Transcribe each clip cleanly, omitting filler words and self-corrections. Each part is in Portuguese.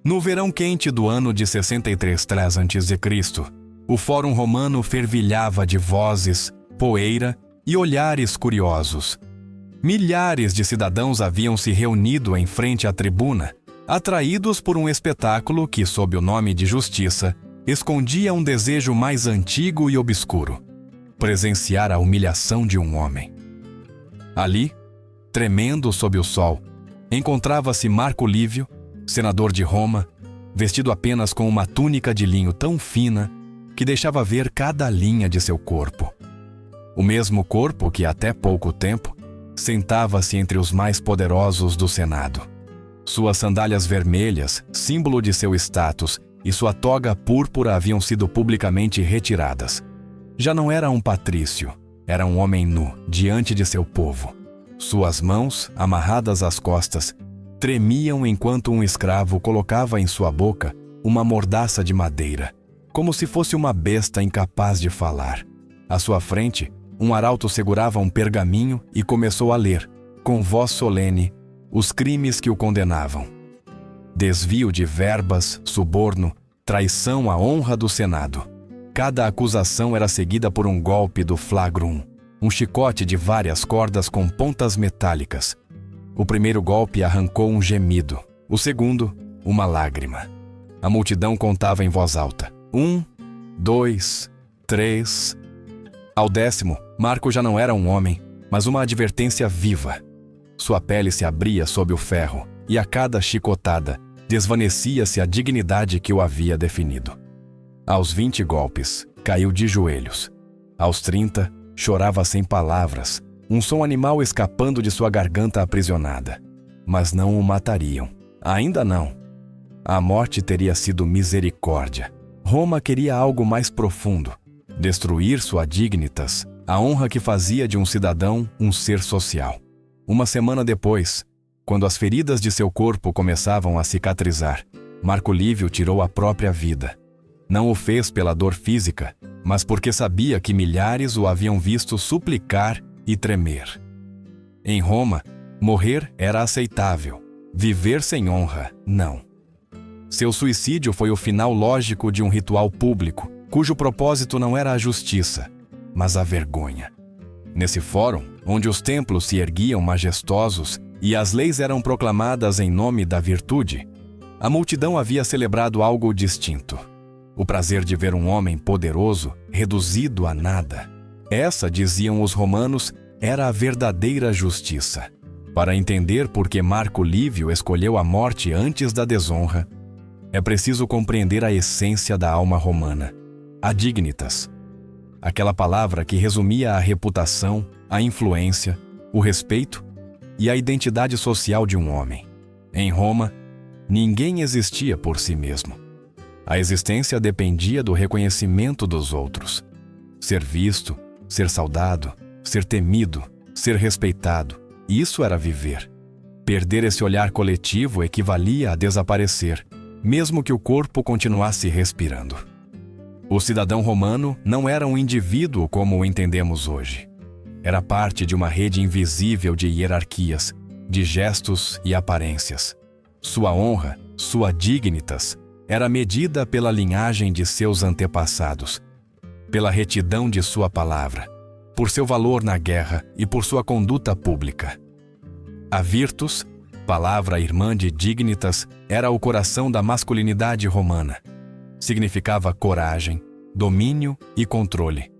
No verão quente do ano de 63 a.C., o Fórum Romano fervilhava de vozes, poeira e olhares curiosos. Milhares de cidadãos haviam se reunido em frente à tribuna, atraídos por um espetáculo que, sob o nome de justiça, escondia um desejo mais antigo e obscuro: presenciar a humilhação de um homem. Ali, tremendo sob o sol, encontrava-se Marco Lívio, senador de Roma, vestido apenas com uma túnica de linho tão fina que deixava ver cada linha de seu corpo. O mesmo corpo que, até pouco tempo, sentava-se entre os mais poderosos do Senado. Suas sandálias vermelhas, símbolo de seu status, e sua toga púrpura haviam sido publicamente retiradas. Já não era um patrício, era um homem nu, diante de seu povo. Suas mãos, amarradas às costas, tremiam enquanto um escravo colocava em sua boca uma mordaça de madeira, como se fosse uma besta incapaz de falar. À sua frente, um arauto segurava um pergaminho e começou a ler, com voz solene, os crimes que o condenavam: desvio de verbas, suborno, traição à honra do Senado. Cada acusação era seguida por um golpe do flagrum, um chicote de várias cordas com pontas metálicas. O primeiro golpe arrancou um gemido, o segundo, uma lágrima. A multidão contava em voz alta: 1, 2, 3. Ao 10º, Marco já não era um homem, mas uma advertência viva. Sua pele se abria sob o ferro, e a cada chicotada desvanecia-se a dignidade que o havia definido. Aos 20 golpes, caiu de joelhos. Aos 30, chorava sem palavras, um som animal escapando de sua garganta aprisionada. Mas não o matariam. Ainda não. A morte teria sido misericórdia. Roma queria algo mais profundo: destruir sua dignitas, a honra que fazia de um cidadão um ser social. Uma semana depois, quando as feridas de seu corpo começavam a cicatrizar, Marco Lívio tirou a própria vida. Não o fez pela dor física, mas porque sabia que milhares o haviam visto suplicar e tremer. Em Roma, morrer era aceitável, viver sem honra, não. Seu suicídio foi o final lógico de um ritual público, cujo propósito não era a justiça, mas a vergonha. Nesse fórum, onde os templos se erguiam majestosos e as leis eram proclamadas em nome da virtude, a multidão havia celebrado algo distinto: o prazer de ver um homem poderoso reduzido a nada. Essa, diziam os romanos, era a verdadeira justiça. Para entender por que Marco Lívio escolheu a morte antes da desonra, é preciso compreender a essência da alma romana, a dignitas. Aquela palavra que resumia a reputação, a influência, o respeito e a identidade social de um homem. Em Roma, ninguém existia por si mesmo. A existência dependia do reconhecimento dos outros. Ser visto, ser saudado, ser temido, ser respeitado, isso era viver. Perder esse olhar coletivo equivalia a desaparecer, mesmo que o corpo continuasse respirando. O cidadão romano não era um indivíduo como o entendemos hoje. Era parte de uma rede invisível de hierarquias, de gestos e aparências. Sua honra, sua dignitas, era medida pela linhagem de seus antepassados, pela retidão de sua palavra, por seu valor na guerra e por sua conduta pública. A virtus, palavra irmã de dignitas, era o coração da masculinidade romana. Significava coragem, domínio e controle.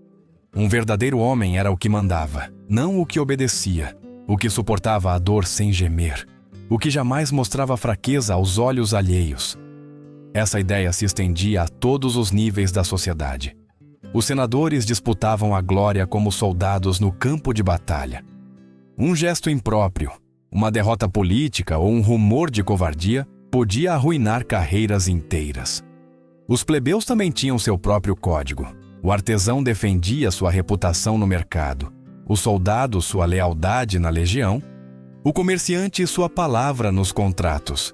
Um verdadeiro homem era o que mandava, não o que obedecia, o que suportava a dor sem gemer, o que jamais mostrava fraqueza aos olhos alheios. Essa ideia se estendia a todos os níveis da sociedade. Os senadores disputavam a glória como soldados no campo de batalha. Um gesto impróprio, uma derrota política ou um rumor de covardia podia arruinar carreiras inteiras. Os plebeus também tinham seu próprio código. O artesão defendia sua reputação no mercado, o soldado sua lealdade na legião, o comerciante sua palavra nos contratos.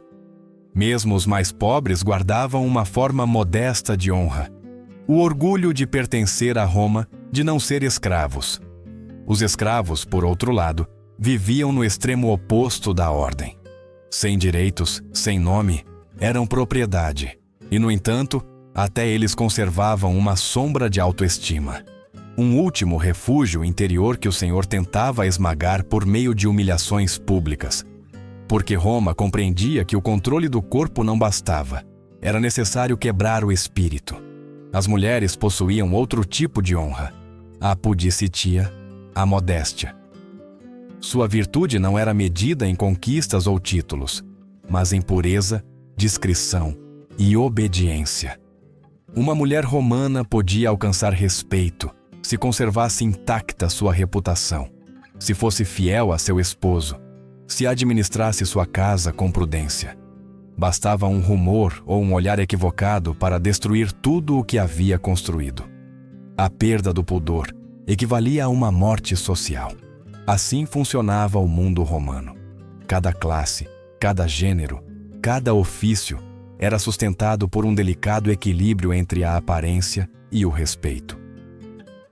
Mesmo os mais pobres guardavam uma forma modesta de honra: o orgulho de pertencer a Roma, de não ser escravos. Os escravos, por outro lado, viviam no extremo oposto da ordem. Sem direitos, sem nome, eram propriedade, e, no entanto, até eles conservavam uma sombra de autoestima. Um último refúgio interior que o Senhor tentava esmagar por meio de humilhações públicas. Porque Roma compreendia que o controle do corpo não bastava. Era necessário quebrar o espírito. As mulheres possuíam outro tipo de honra: a pudicitia, a modéstia. Sua virtude não era medida em conquistas ou títulos, mas em pureza, discrição e obediência. Uma mulher romana podia alcançar respeito se conservasse intacta sua reputação, se fosse fiel a seu esposo, se administrasse sua casa com prudência. Bastava um rumor ou um olhar equivocado para destruir tudo o que havia construído. A perda do pudor equivalia a uma morte social. Assim funcionava o mundo romano. Cada classe, cada gênero, cada ofício era sustentado por um delicado equilíbrio entre a aparência e o respeito.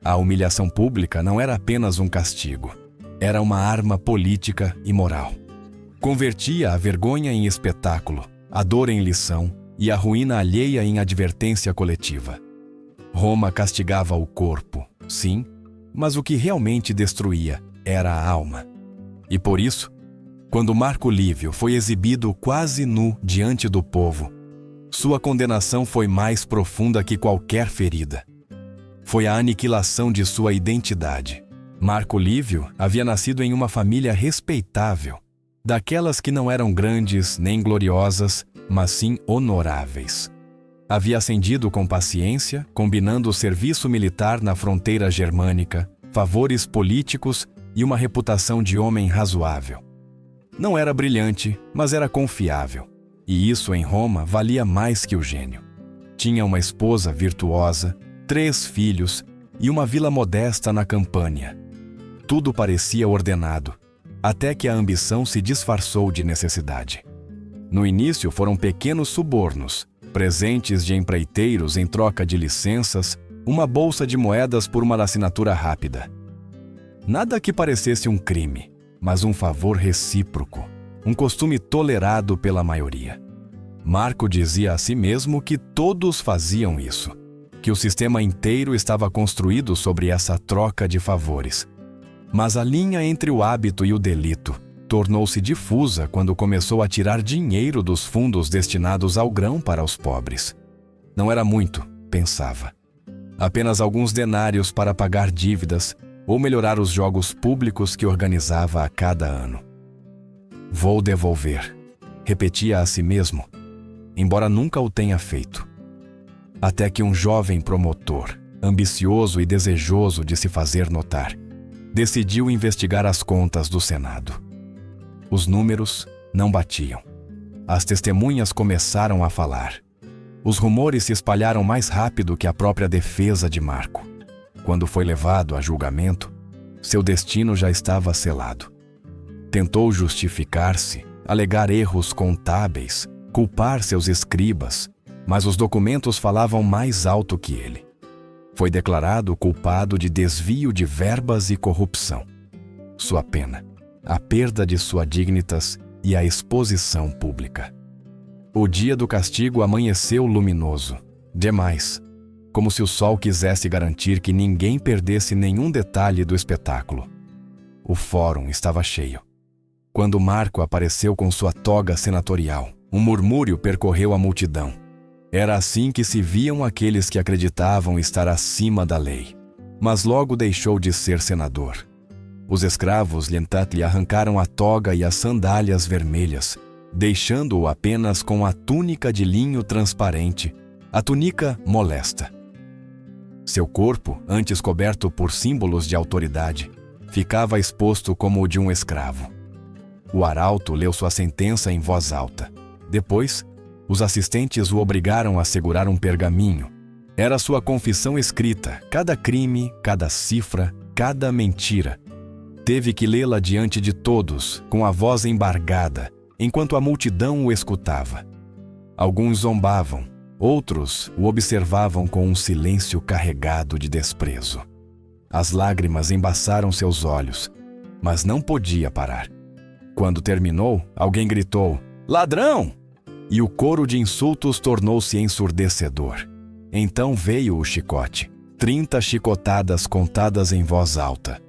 A humilhação pública não era apenas um castigo, era uma arma política e moral. Convertia a vergonha em espetáculo, a dor em lição e a ruína alheia em advertência coletiva. Roma castigava o corpo, sim, mas o que realmente destruía era a alma. E por isso, quando Marco Lívio foi exibido quase nu diante do povo, sua condenação foi mais profunda que qualquer ferida. Foi a aniquilação de sua identidade. Marco Lívio havia nascido em uma família respeitável, daquelas que não eram grandes nem gloriosas, mas sim honoráveis. Havia ascendido com paciência, combinando o serviço militar na fronteira germânica, favores políticos e uma reputação de homem razoável. Não era brilhante, mas era confiável, e isso em Roma valia mais que o gênio. Tinha uma esposa virtuosa, 3 filhos e uma vila modesta na Campânia. Tudo parecia ordenado, até que a ambição se disfarçou de necessidade. No início foram pequenos subornos, presentes de empreiteiros em troca de licenças, uma bolsa de moedas por uma assinatura rápida. Nada que parecesse um crime, mas um favor recíproco, um costume tolerado pela maioria. Marco dizia a si mesmo que todos faziam isso, que o sistema inteiro estava construído sobre essa troca de favores. Mas a linha entre o hábito e o delito tornou-se difusa quando começou a tirar dinheiro dos fundos destinados ao grão para os pobres. Não era muito, pensava. Apenas alguns denários para pagar dívidas ou melhorar os jogos públicos que organizava a cada ano. Vou devolver, repetia a si mesmo, embora nunca o tenha feito. Até que um jovem promotor, ambicioso e desejoso de se fazer notar, decidiu investigar as contas do Senado. Os números não batiam. As testemunhas começaram a falar. Os rumores se espalharam mais rápido que a própria defesa de Marco. Quando foi levado a julgamento, seu destino já estava selado. Tentou justificar-se, alegar erros contábeis, culpar seus escribas, mas os documentos falavam mais alto que ele. Foi declarado culpado de desvio de verbas e corrupção. Sua pena, a perda de sua dignitas e a exposição pública. O dia do castigo amanheceu luminoso, demais, como se o sol quisesse garantir que ninguém perdesse nenhum detalhe do espetáculo. O fórum estava cheio. Quando Marco apareceu com sua toga senatorial, um murmúrio percorreu a multidão. Era assim que se viam aqueles que acreditavam estar acima da lei. Mas logo deixou de ser senador. Os escravos lhe arrancaram a toga e as sandálias vermelhas, deixando-o apenas com a túnica de linho transparente, a túnica molesta. Seu corpo, antes coberto por símbolos de autoridade, ficava exposto como o de um escravo. O arauto leu sua sentença em voz alta. Depois, os assistentes o obrigaram a segurar um pergaminho. Era sua confissão escrita, cada crime, cada cifra, cada mentira. Teve que lê-la diante de todos, com a voz embargada, enquanto a multidão o escutava. Alguns zombavam, outros o observavam com um silêncio carregado de desprezo. As lágrimas embaçaram seus olhos, mas não podia parar. Quando terminou, alguém gritou: "Ladrão!" e o coro de insultos tornou-se ensurdecedor. Então veio o chicote, 30 chicotadas contadas em voz alta.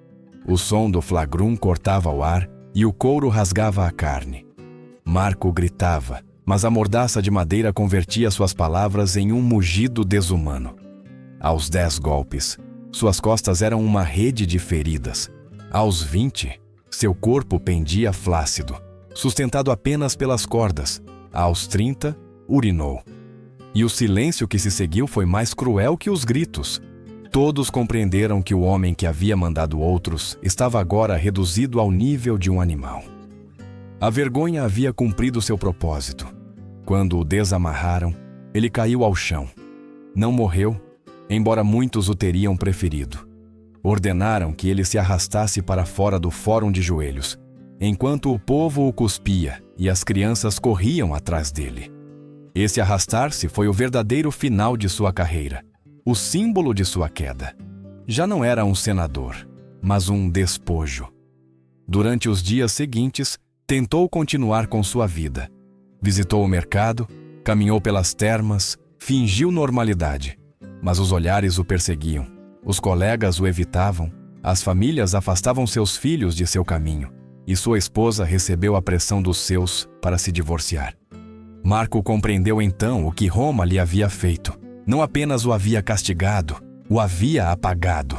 O som do flagrum cortava o ar e o couro rasgava a carne. Marco gritava, mas a mordaça de madeira convertia suas palavras em um mugido desumano. Aos 10 golpes, suas costas eram uma rede de feridas. Aos 20, seu corpo pendia flácido, sustentado apenas pelas cordas. Aos 30, urinou. E o silêncio que se seguiu foi mais cruel que os gritos. Todos compreenderam que o homem que havia mandado outros estava agora reduzido ao nível de um animal. A vergonha havia cumprido seu propósito. Quando o desamarraram, ele caiu ao chão. Não morreu, embora muitos o teriam preferido. Ordenaram que ele se arrastasse para fora do fórum de joelhos, enquanto o povo o cuspia e as crianças corriam atrás dele. Esse arrastar-se foi o verdadeiro final de sua carreira, o símbolo de sua queda. Já não era um senador, mas um despojo. Durante os dias seguintes, tentou continuar com sua vida. Visitou o mercado, caminhou pelas termas, fingiu normalidade. Mas os olhares o perseguiam, os colegas o evitavam, as famílias afastavam seus filhos de seu caminho, e sua esposa recebeu a pressão dos seus para se divorciar. Marco compreendeu então o que Roma lhe havia feito. Não apenas o havia castigado, o havia apagado.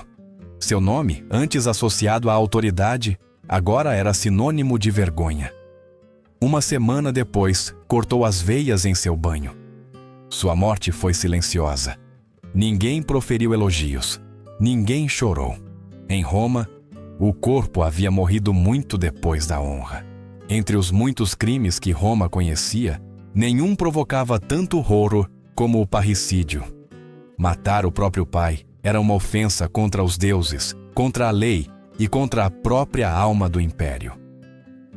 Seu nome, antes associado à autoridade, agora era sinônimo de vergonha. Uma semana depois, cortou as veias em seu banho. Sua morte foi silenciosa. Ninguém proferiu elogios. Ninguém chorou. Em Roma, o corpo havia morrido muito depois da honra. Entre os muitos crimes que Roma conhecia, nenhum provocava tanto horror como o parricídio. Matar o próprio pai era uma ofensa contra os deuses, contra a lei e contra a própria alma do império.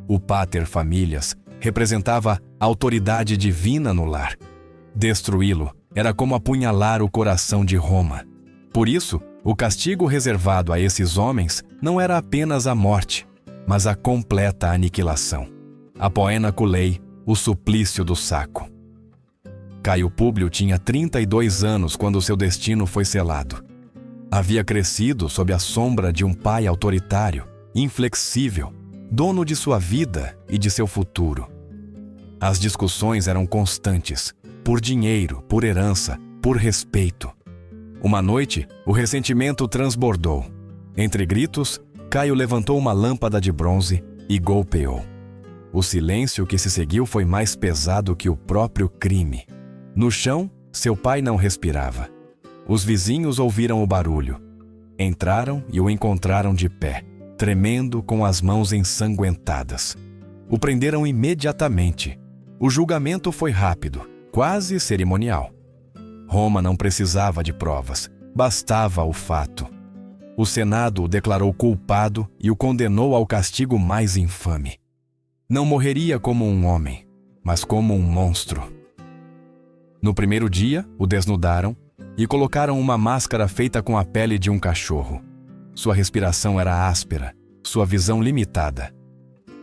O pater familias representava a autoridade divina no lar. Destruí-lo era como apunhalar o coração de Roma. Por isso, o castigo reservado a esses homens não era apenas a morte, mas a completa aniquilação. A poena culei, o suplício do saco. Caio Públio tinha 32 anos quando seu destino foi selado. Havia crescido sob a sombra de um pai autoritário, inflexível, dono de sua vida e de seu futuro. As discussões eram constantes, por dinheiro, por herança, por respeito. Uma noite, o ressentimento transbordou. Entre gritos, Caio levantou uma lâmpada de bronze e golpeou. O silêncio que se seguiu foi mais pesado que o próprio crime. No chão, seu pai não respirava. Os vizinhos ouviram o barulho. Entraram e o encontraram de pé, tremendo com as mãos ensanguentadas. O prenderam imediatamente. O julgamento foi rápido, quase cerimonial. Roma não precisava de provas, bastava o fato. O Senado o declarou culpado e o condenou ao castigo mais infame. Não morreria como um homem, mas como um monstro. No primeiro dia, o desnudaram e colocaram uma máscara feita com a pele de um cachorro. Sua respiração era áspera, sua visão limitada.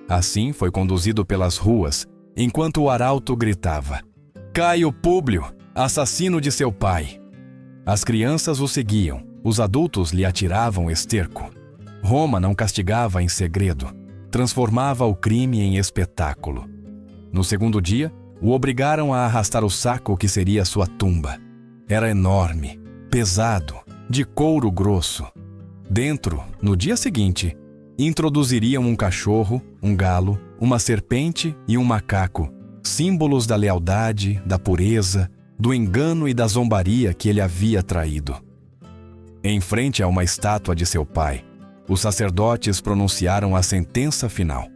Assim foi conduzido pelas ruas, enquanto o arauto gritava: Caio Públio, assassino de seu pai! As crianças o seguiam, os adultos lhe atiravam esterco. Roma não castigava em segredo, transformava o crime em espetáculo. No segundo dia, o obrigaram a arrastar o saco que seria sua tumba. Era enorme, pesado, de couro grosso. Dentro, no dia seguinte, introduziriam um cachorro, um galo, uma serpente e um macaco, símbolos da lealdade, da pureza, do engano e da zombaria que ele havia traído. Em frente a uma estátua de seu pai, os sacerdotes pronunciaram a sentença final.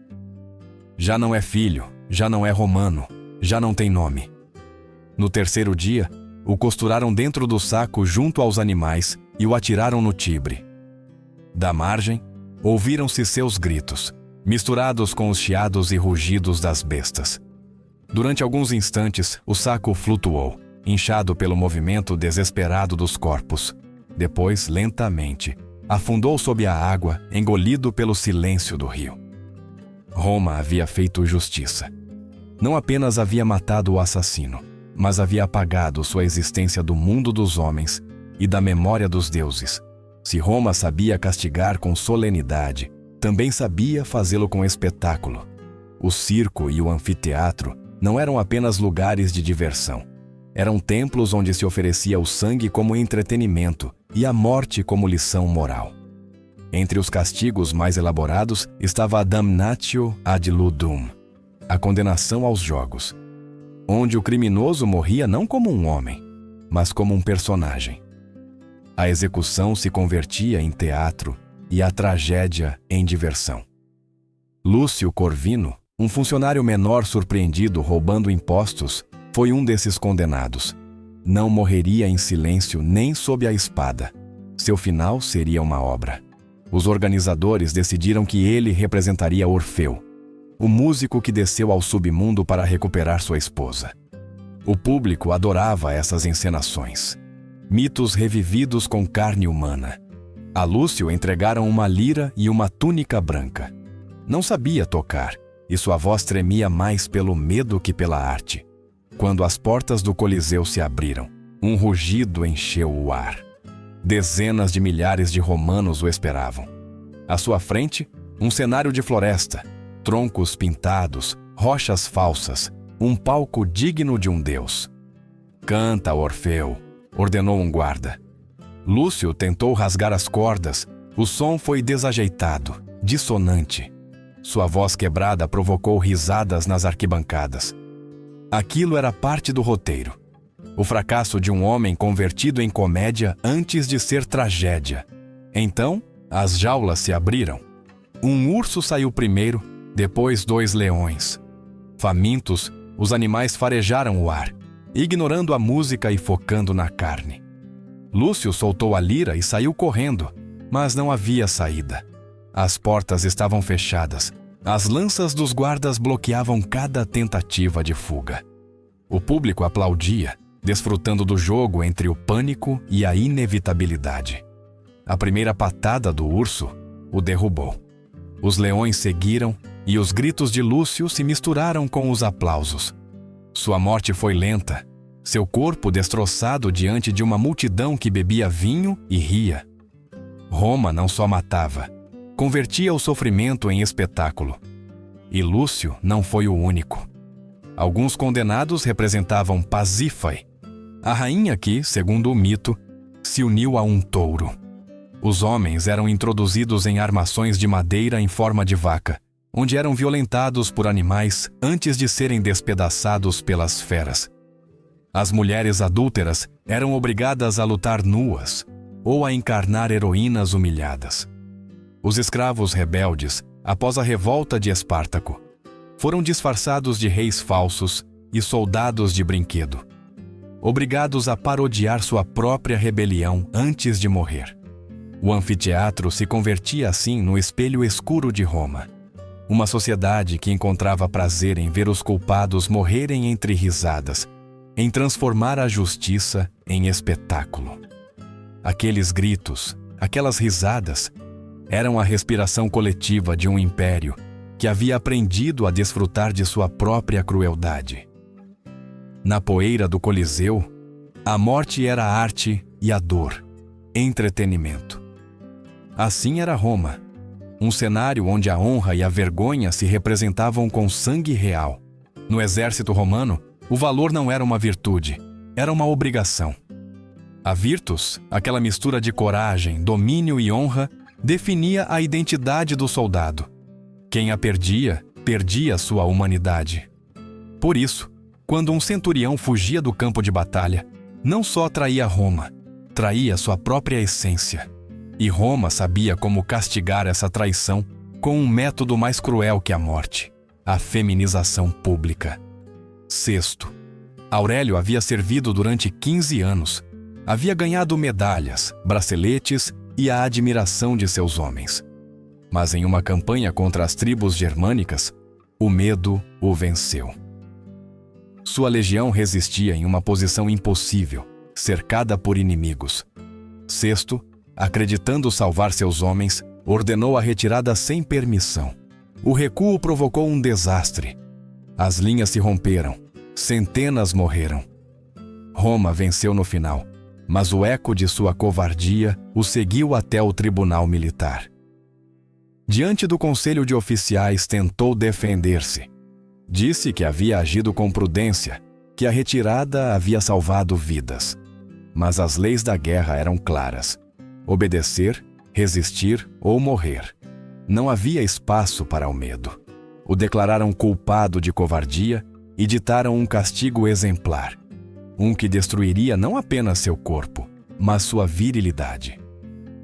Já não é filho, já não é romano, já não tem nome. No terceiro dia, o costuraram dentro do saco junto aos animais e o atiraram no Tibre. Da margem, ouviram-se seus gritos, misturados com os chiados e rugidos das bestas. Durante alguns instantes, o saco flutuou, inchado pelo movimento desesperado dos corpos. Depois, lentamente, afundou sob a água, engolido pelo silêncio do rio. Roma havia feito justiça. não apenas havia matado o assassino, mas havia apagado sua existência do mundo dos homens e da memória dos deuses. Se Roma sabia castigar com solenidade, também sabia fazê-lo com espetáculo. O circo e o anfiteatro não eram apenas lugares de diversão. Eram templos onde se oferecia o sangue como entretenimento e a morte como lição moral. Entre os castigos mais elaborados estava a damnatio ad ludum, a condenação aos jogos, onde o criminoso morria não como um homem, mas como um personagem. A execução se convertia em teatro e a tragédia em diversão. Lúcio Corvino, um funcionário menor surpreendido roubando impostos, foi um desses condenados. Não morreria em silêncio nem sob a espada. Seu final seria uma obra. Os organizadores decidiram que ele representaria Orfeu, o músico que desceu ao submundo para recuperar sua esposa. O público adorava essas encenações. Mitos revividos com carne humana. A Lúcio entregaram uma lira e uma túnica branca. Não sabia tocar, e sua voz tremia mais pelo medo que pela arte. Quando as portas do Coliseu se abriram, um rugido encheu o ar. Dezenas de milhares de romanos o esperavam. À sua frente, um cenário de floresta, troncos pintados, rochas falsas, um palco digno de um deus. «Canta, Orfeu», ordenou um guarda. Lúcio tentou rasgar as cordas. O som foi desajeitado, dissonante. Sua voz quebrada provocou risadas nas arquibancadas. Aquilo era parte do roteiro. O fracasso de um homem convertido em comédia antes de ser tragédia. Então, as jaulas se abriram. Um urso saiu primeiro, depois 2 leões. Famintos, os animais farejaram o ar, ignorando a música e focando na carne. Lúcio soltou a lira e saiu correndo, mas não havia saída. As portas estavam fechadas. As lanças dos guardas bloqueavam cada tentativa de fuga. O público aplaudia, desfrutando do jogo entre o pânico e a inevitabilidade. A primeira patada do urso o derrubou. Os leões seguiram e os gritos de Lúcio se misturaram com os aplausos. Sua morte foi lenta, seu corpo destroçado diante de uma multidão que bebia vinho e ria. Roma não só matava, convertia o sofrimento em espetáculo. E Lúcio não foi o único. Alguns condenados representavam Pasífae, a rainha que, segundo o mito, se uniu a um touro. Os homens eram introduzidos em armações de madeira em forma de vaca, onde eram violentados por animais antes de serem despedaçados pelas feras. As mulheres adúlteras eram obrigadas a lutar nuas ou a encarnar heroínas humilhadas. Os escravos rebeldes, após a revolta de Espartaco, foram disfarçados de reis falsos e soldados de brinquedo, obrigados a parodiar sua própria rebelião antes de morrer. O anfiteatro se convertia assim no espelho escuro de Roma, uma sociedade que encontrava prazer em ver os culpados morrerem entre risadas, em transformar a justiça em espetáculo. Aqueles gritos, aquelas risadas, eram a respiração coletiva de um império que havia aprendido a desfrutar de sua própria crueldade. Na poeira do Coliseu, a morte era a arte e a dor, entretenimento. Assim era Roma, um cenário onde a honra e a vergonha se representavam com sangue real. No exército romano, o valor não era uma virtude, era uma obrigação. A virtus, aquela mistura de coragem, domínio e honra, definia a identidade do soldado. Quem a perdia, perdia sua humanidade. Por isso, quando um centurião fugia do campo de batalha, não só traía Roma, traía sua própria essência. E Roma sabia como castigar essa traição com um método mais cruel que a morte: a feminização pública. Sexto, Aurélio havia servido durante 15 anos. Havia ganhado medalhas, braceletes e a admiração de seus homens. Mas em uma campanha contra as tribos germânicas, o medo o venceu. Sua legião resistia em uma posição impossível, cercada por inimigos. Sexto, acreditando salvar seus homens, ordenou a retirada sem permissão. O recuo provocou um desastre. As linhas se romperam, centenas morreram. Roma venceu no final, mas o eco de sua covardia o seguiu até o tribunal militar. Diante do conselho de oficiais, tentou defender-se. Disse que havia agido com prudência, que a retirada havia salvado vidas. Mas as leis da guerra eram claras: obedecer, resistir ou morrer. Não havia espaço para o medo. O declararam culpado de covardia e ditaram um castigo exemplar, um que destruiria não apenas seu corpo, mas sua virilidade.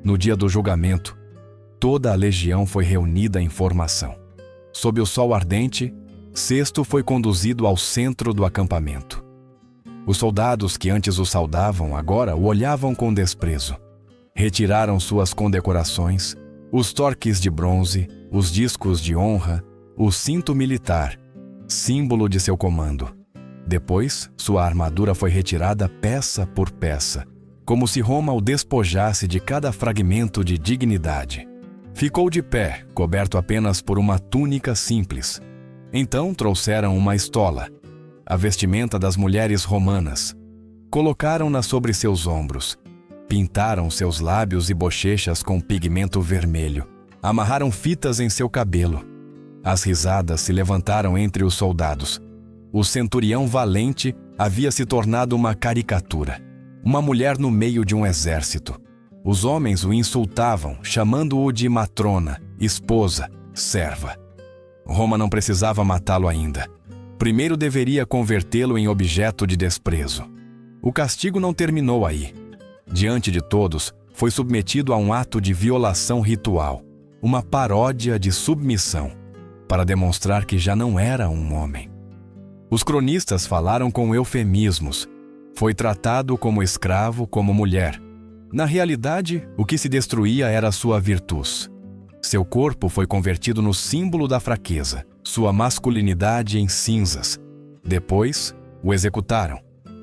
No dia do julgamento, toda a legião foi reunida em formação. Sob o sol ardente, Sesto foi conduzido ao centro do acampamento. Os soldados que antes o saudavam agora o olhavam com desprezo. Retiraram suas condecorações, os torques de bronze, os discos de honra, o cinto militar, símbolo de seu comando. Depois, sua armadura foi retirada peça por peça, como se Roma o despojasse de cada fragmento de dignidade. Ficou de pé, coberto apenas por uma túnica simples. Então trouxeram uma estola, a vestimenta das mulheres romanas. Colocaram-na sobre seus ombros. Pintaram seus lábios e bochechas com pigmento vermelho. Amarraram fitas em seu cabelo. As risadas se levantaram entre os soldados. O centurião valente havia se tornado uma caricatura, uma mulher no meio de um exército. Os homens o insultavam, chamando-o de matrona, esposa, serva. Roma não precisava matá-lo ainda. Primeiro deveria convertê-lo em objeto de desprezo. O castigo não terminou aí. Diante de todos, foi submetido a um ato de violação ritual, uma paródia de submissão, para demonstrar que já não era um homem. Os cronistas falaram com eufemismos. Foi tratado como escravo, como mulher. Na realidade, o que se destruía era sua virtus. Seu corpo foi convertido no símbolo da fraqueza, sua masculinidade em cinzas. Depois, o executaram.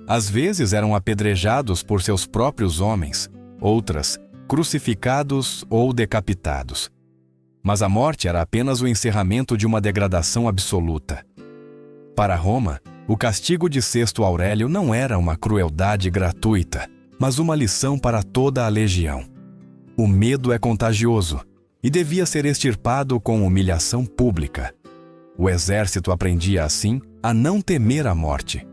Às vezes eram apedrejados por seus próprios homens, outras, crucificados ou decapitados. Mas a morte era apenas o encerramento de uma degradação absoluta. Para Roma, o castigo de Sesto Aurélio não era uma crueldade gratuita, mas uma lição para toda a legião. O medo é contagioso e devia ser extirpado com humilhação pública. O exército aprendia assim a não temer a morte,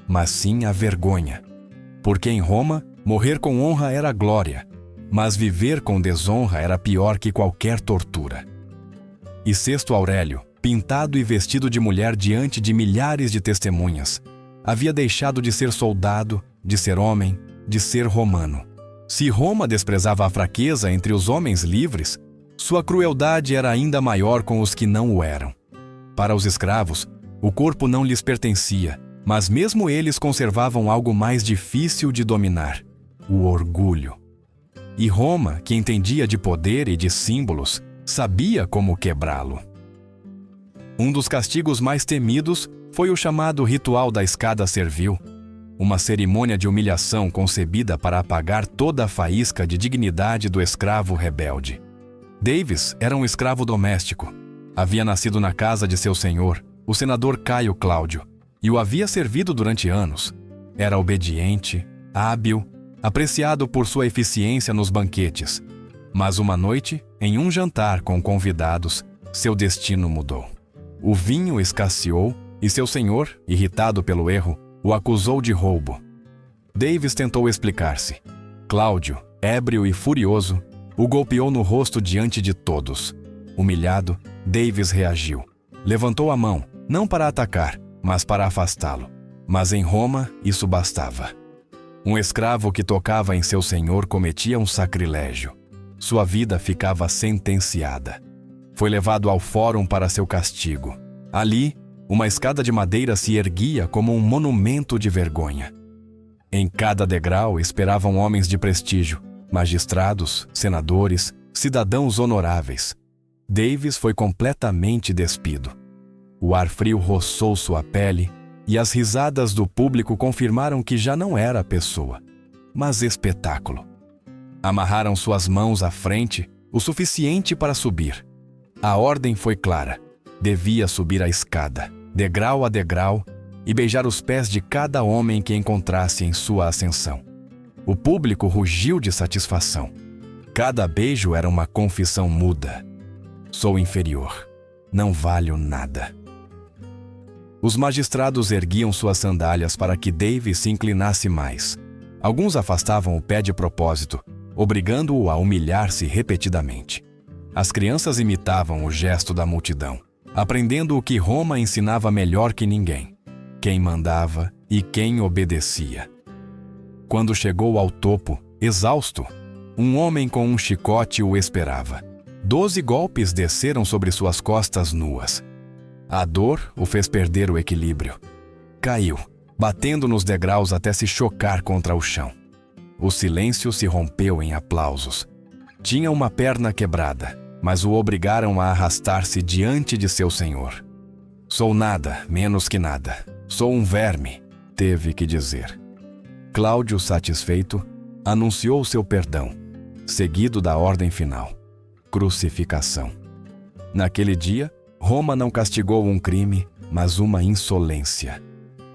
mas sim a vergonha. Porque em Roma, morrer com honra era glória, mas viver com desonra era pior que qualquer tortura. E Sesto Aurélio, pintado e vestido de mulher diante de milhares de testemunhas, havia deixado de ser soldado, de ser homem, de ser romano. Se Roma desprezava a fraqueza entre os homens livres, sua crueldade era ainda maior com os que não o eram. Para os escravos, o corpo não lhes pertencia, mas mesmo eles conservavam algo mais difícil de dominar: o orgulho. E Roma, que entendia de poder e de símbolos, sabia como quebrá-lo. Um dos castigos mais temidos foi o chamado ritual da escada servil, uma cerimônia de humilhação concebida para apagar toda a faísca de dignidade do escravo rebelde. Davis era um escravo doméstico. Havia nascido na casa de seu senhor, o senador Caio Cláudio, e o havia servido durante anos. Era obediente, hábil, apreciado por sua eficiência nos banquetes. Mas uma noite, em um jantar com convidados, seu destino mudou. O vinho escasseou e seu senhor, irritado pelo erro, o acusou de roubo. Davis tentou explicar-se. Cláudio, ébrio e furioso, o golpeou no rosto diante de todos. Humilhado, Davis reagiu. Levantou a mão, não para atacar, mas para afastá-lo. Mas em Roma, isso bastava. Um escravo que tocava em seu senhor cometia um sacrilégio. Sua vida ficava sentenciada. Foi levado ao fórum para seu castigo. Ali, uma escada de madeira se erguia como um monumento de vergonha. Em cada degrau esperavam homens de prestígio, magistrados, senadores, cidadãos honoráveis. Davis foi completamente despido. O ar frio roçou sua pele e as risadas do público confirmaram que já não era pessoa, mas espetáculo. Amarraram suas mãos à frente, o suficiente para subir. A ordem foi clara: devia subir a escada. degrau a degrau, e beijar os pés de cada homem que encontrasse em sua ascensão. O público rugiu de satisfação. Cada beijo era uma confissão muda. Sou inferior. Não valho nada. Os magistrados erguiam suas sandálias para que Davy se inclinasse mais. Alguns afastavam o pé de propósito, obrigando-o a humilhar-se repetidamente. As crianças imitavam o gesto da multidão, aprendendo o que Roma ensinava melhor que ninguém: quem mandava e quem obedecia. Quando chegou ao topo, exausto, um homem com um chicote o esperava. 12 golpes desceram sobre suas costas nuas. A dor o fez perder o equilíbrio. Caiu, batendo nos degraus até se chocar contra o chão. O silêncio se rompeu em aplausos. Tinha uma perna quebrada, mas o obrigaram a arrastar-se diante de seu senhor. Sou nada, menos que nada. Sou um verme, teve que dizer. Cláudio, satisfeito, anunciou seu perdão, seguido da ordem final: crucificação. Naquele dia, Roma não castigou um crime, mas uma insolência.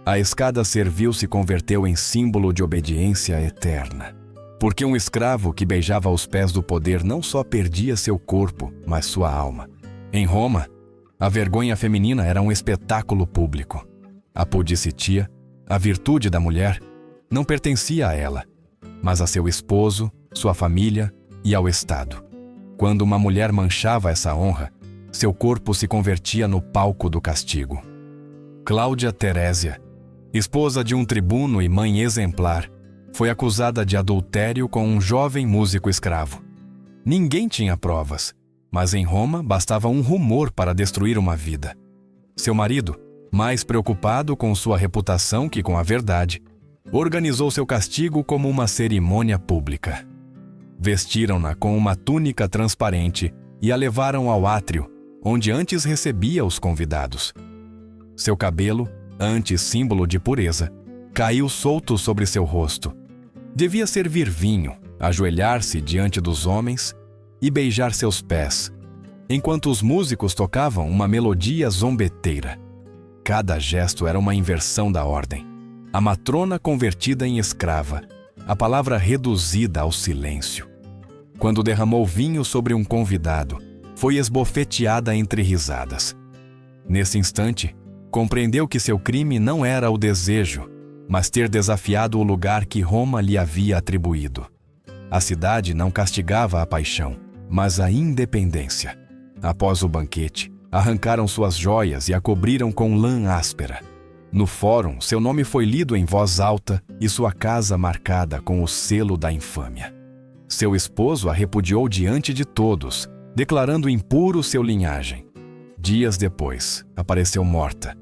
A escada servil se converteu em símbolo de obediência eterna. Porque um escravo que beijava os pés do poder não só perdia seu corpo, mas sua alma. Em Roma, a vergonha feminina era um espetáculo público. A pudicitia, a virtude da mulher, não pertencia a ela, mas a seu esposo, sua família e ao Estado. Quando uma mulher manchava essa honra, seu corpo se convertia no palco do castigo. Cláudia Terésia, esposa de um tribuno e mãe exemplar, foi acusada de adultério com um jovem músico escravo. Ninguém tinha provas, mas em Roma bastava um rumor para destruir uma vida. Seu marido, mais preocupado com sua reputação que com a verdade, organizou seu castigo como uma cerimônia pública. Vestiram-na com uma túnica transparente e a levaram ao átrio, onde antes recebia os convidados. Seu cabelo, antes símbolo de pureza, caiu solto sobre seu rosto. Devia servir vinho, ajoelhar-se diante dos homens e beijar seus pés, enquanto os músicos tocavam uma melodia zombeteira. Cada gesto era uma inversão da ordem. A matrona convertida em escrava, a palavra reduzida ao silêncio. Quando derramou vinho sobre um convidado, foi esbofeteada entre risadas. Nesse instante, compreendeu que seu crime não era o desejo, mas ter desafiado o lugar que Roma lhe havia atribuído. A cidade não castigava a paixão, mas a independência. Após o banquete, arrancaram suas joias e a cobriram com lã áspera. No fórum, seu nome foi lido em voz alta e sua casa marcada com o selo da infâmia. Seu esposo a repudiou diante de todos, declarando impuro seu linhagem. Dias depois, apareceu morta.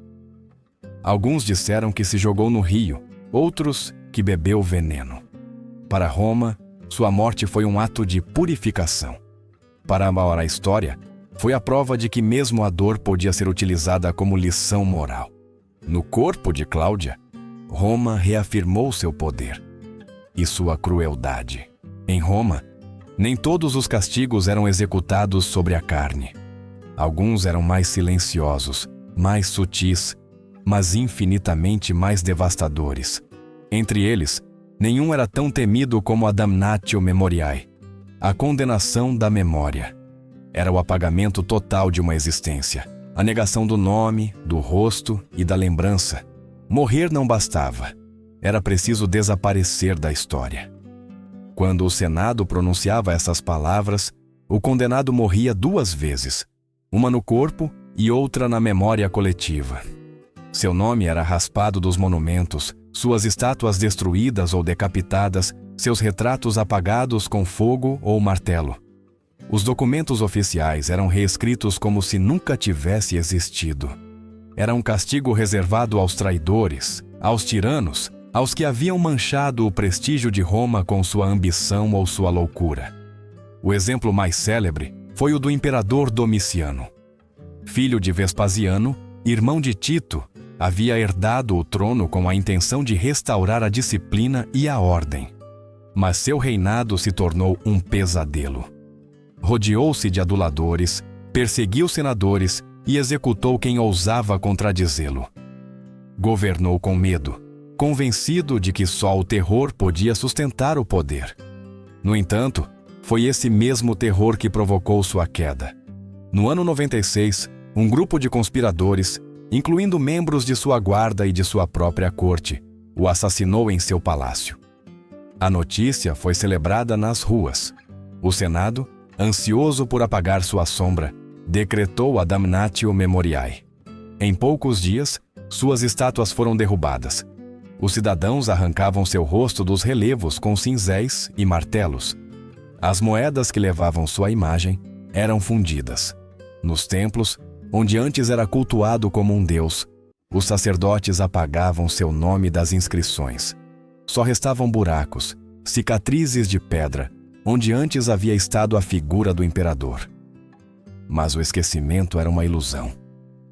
Alguns disseram que se jogou no rio, outros que bebeu veneno. Para Roma, sua morte foi um ato de purificação. Para a história, foi a prova de que mesmo a dor podia ser utilizada como lição moral. No corpo de Cláudia, Roma reafirmou seu poder e sua crueldade. Em Roma, nem todos os castigos eram executados sobre a carne. Alguns eram mais silenciosos, mais sutis, mas infinitamente mais devastadores. Entre eles, nenhum era tão temido como a damnatio memoriae, a condenação da memória. Era o apagamento total de uma existência, a negação do nome, do rosto e da lembrança. Morrer não bastava, era preciso desaparecer da história. Quando o Senado pronunciava essas palavras, o condenado morria 2 vezes, uma no corpo e outra na memória coletiva. Seu nome era raspado dos monumentos, suas estátuas destruídas ou decapitadas, seus retratos apagados com fogo ou martelo. Os documentos oficiais eram reescritos como se nunca tivesse existido. Era um castigo reservado aos traidores, aos tiranos, aos que haviam manchado o prestígio de Roma com sua ambição ou sua loucura. O exemplo mais célebre foi o do imperador Domiciano. Filho de Vespasiano, irmão de Tito, havia herdado o trono com a intenção de restaurar a disciplina e a ordem. Mas seu reinado se tornou um pesadelo. Rodeou-se de aduladores, perseguiu senadores e executou quem ousava contradizê-lo. Governou com medo, convencido de que só o terror podia sustentar o poder. No entanto, foi esse mesmo terror que provocou sua queda. No ano 96, um grupo de conspiradores, incluindo membros de sua guarda e de sua própria corte, o assassinou em seu palácio. A notícia foi celebrada nas ruas. O Senado, ansioso por apagar sua sombra, decretou a damnatio memoriae. Em poucos dias, suas estátuas foram derrubadas. Os cidadãos arrancavam seu rosto dos relevos com cinzéis e martelos. As moedas que levavam sua imagem eram fundidas. Nos templos, onde antes era cultuado como um deus, os sacerdotes apagavam seu nome das inscrições. Só restavam buracos, cicatrizes de pedra, onde antes havia estado a figura do imperador. Mas o esquecimento era uma ilusão.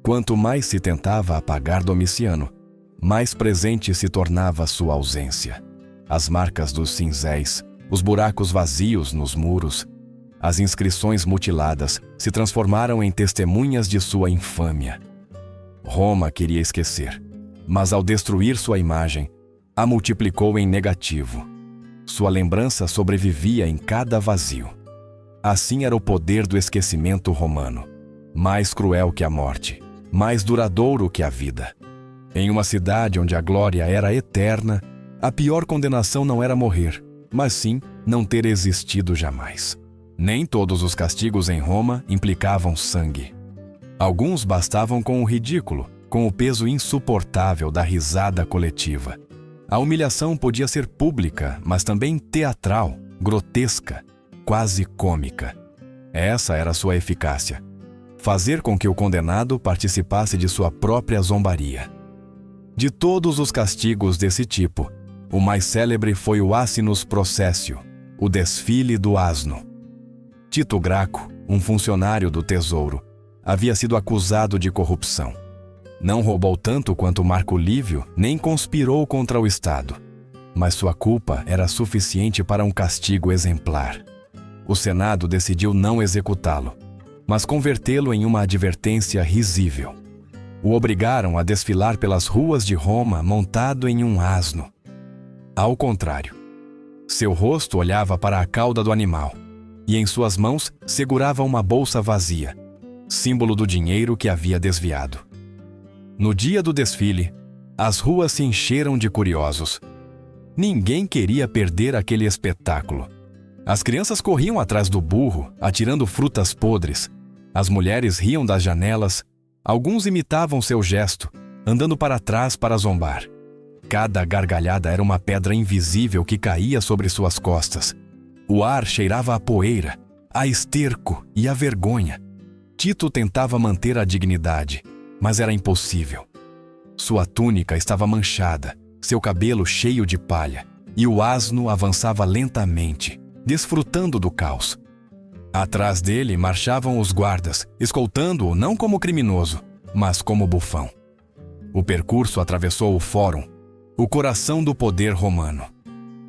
Quanto mais se tentava apagar Domiciano, mais presente se tornava sua ausência. As marcas dos cinzéis, os buracos vazios nos muros, as inscrições mutiladas se transformaram em testemunhas de sua infâmia. Roma queria esquecer, mas ao destruir sua imagem, a multiplicou em negativo. Sua lembrança sobrevivia em cada vazio. Assim era o poder do esquecimento romano, mais cruel que a morte, mais duradouro que a vida. Em uma cidade onde a glória era eterna, a pior condenação não era morrer, mas sim não ter existido jamais. Nem todos os castigos em Roma implicavam sangue. Alguns bastavam com o ridículo, com o peso insuportável da risada coletiva. A humilhação podia ser pública, mas também teatral, grotesca, quase cômica. Essa era sua eficácia: fazer com que o condenado participasse de sua própria zombaria. De todos os castigos desse tipo, o mais célebre foi o Asinus Processio, o desfile do asno. Tito Graco, um funcionário do tesouro, havia sido acusado de corrupção. Não roubou tanto quanto Marco Lívio, nem conspirou contra o Estado. Mas sua culpa era suficiente para um castigo exemplar. O Senado decidiu não executá-lo, mas convertê-lo em uma advertência risível. O obrigaram a desfilar pelas ruas de Roma montado em um asno. Ao contrário, seu rosto olhava para a cauda do animal, e em suas mãos segurava uma bolsa vazia, símbolo do dinheiro que havia desviado. No dia do desfile, as ruas se encheram de curiosos. Ninguém queria perder aquele espetáculo. As crianças corriam atrás do burro, atirando frutas podres. As mulheres riam das janelas. Alguns imitavam seu gesto, andando para trás para zombar. Cada gargalhada era uma pedra invisível que caía sobre suas costas. O ar cheirava a poeira, a esterco e a vergonha. Tito tentava manter a dignidade, mas era impossível. Sua túnica estava manchada, seu cabelo cheio de palha, e o asno avançava lentamente, desfrutando do caos. Atrás dele marchavam os guardas, escoltando-o não como criminoso, mas como bufão. O percurso atravessou o Fórum, o coração do poder romano.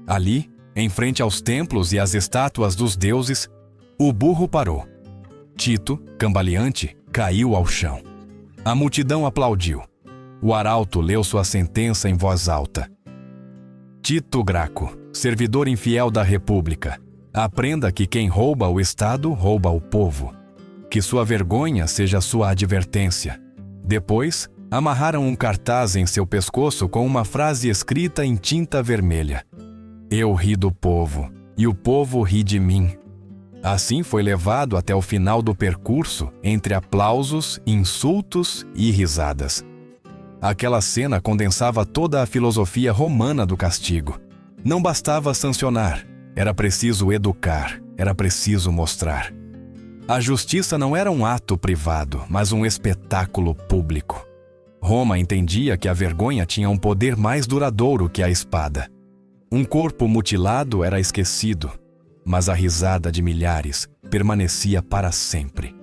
Ali, em frente aos templos e às estátuas dos deuses, o burro parou. Tito, cambaleante, caiu ao chão. A multidão aplaudiu. O arauto leu sua sentença em voz alta. Tito Graco, servidor infiel da República, aprenda que quem rouba o Estado rouba o povo. Que sua vergonha seja sua advertência. Depois, amarraram um cartaz em seu pescoço com uma frase escrita em tinta vermelha. Eu ri do povo, e o povo ri de mim. Assim foi levado até o final do percurso, entre aplausos, insultos e risadas. Aquela cena condensava toda a filosofia romana do castigo. Não bastava sancionar, era preciso educar, era preciso mostrar. A justiça não era um ato privado, mas um espetáculo público. Roma entendia que a vergonha tinha um poder mais duradouro que a espada. Um corpo mutilado era esquecido, mas a risada de milhares permanecia para sempre.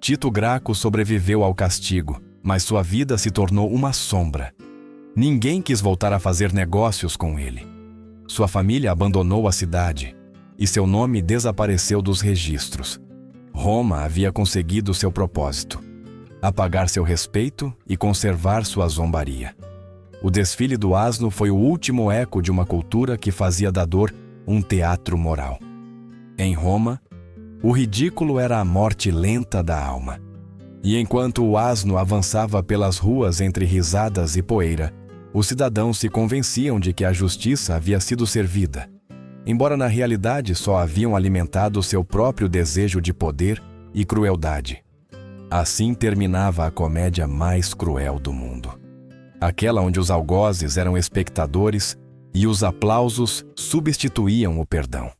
Tito Graco sobreviveu ao castigo, mas sua vida se tornou uma sombra. Ninguém quis voltar a fazer negócios com ele. Sua família abandonou a cidade e seu nome desapareceu dos registros. Roma havia conseguido seu propósito: apagar seu respeito e conservar sua zombaria. O desfile do asno foi o último eco de uma cultura que fazia da dor um teatro moral. Em Roma, o ridículo era a morte lenta da alma. E enquanto o asno avançava pelas ruas entre risadas e poeira, os cidadãos se convenciam de que a justiça havia sido servida, embora na realidade só haviam alimentado seu próprio desejo de poder e crueldade. Assim terminava a comédia mais cruel do mundo. Aquela onde os algozes eram espectadores e os aplausos substituíam o perdão.